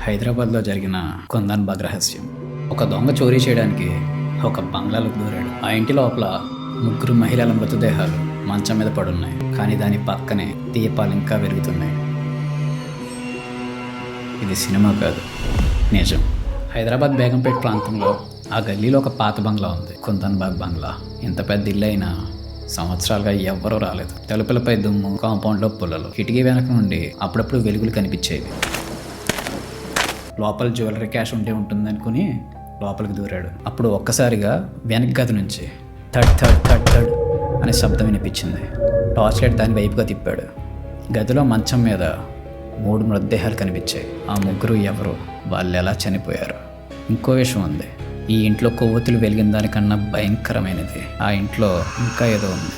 హైదరాబాద్లో జరిగిన కుందన్ బాగ్ రహస్యం. ఒక దొంగ చోరీ చేయడానికి ఒక బంగ్లాలోకి దూరాడు. ఆ ఇంటి లోపల 3 మహిళల మృతదేహాలు మంచం మీద పడున్నాయి. కానీ దాని పక్కనే దీపాలు ఇంకా వెలుగుతున్నాయి. ఇది సినిమా కాదు, నిజం. హైదరాబాద్ బేగంపేట్ ప్రాంతంలో ఆ గల్లీలో ఒక పాత బంగ్లా ఉంది, కుందన్ బాగ్ బంగ్లా. ఇంత పెద్ద ఇల్లు అయినా సంవత్సరాలుగా ఎవ్వరూ రాలేదు. తలుపులపై దుమ్ము, కాంపౌండ్లో పుల్లలు, కిటికీ వెనక నుండి అప్పుడప్పుడు వెలుగులు కనిపించేవి. లోపల జ్యువెలరీ క్యాష్ ఉంటుందనుకుని లోపలికి దూరాడు. అప్పుడు ఒక్కసారిగా వెనక గది నుంచి థడ్ థడ్ థడ్ థడ్ అనే శబ్దం వినిపించింది. టార్చ్ లైట్ దాని వైపుగా తిప్పాడు. గదిలో మంచం మీద 3 మృతదేహాలు కనిపించాయి. ఆ 3 ఎవరు, వాళ్ళు ఎలా చనిపోయారు? ఇంకో విషయం ఉంది, ఈ ఇంట్లో కొవ్వొత్తులు వెలిగిన దానికన్నా భయంకరమైనది. ఆ ఇంట్లో ఇంకా ఏదో ఉంది.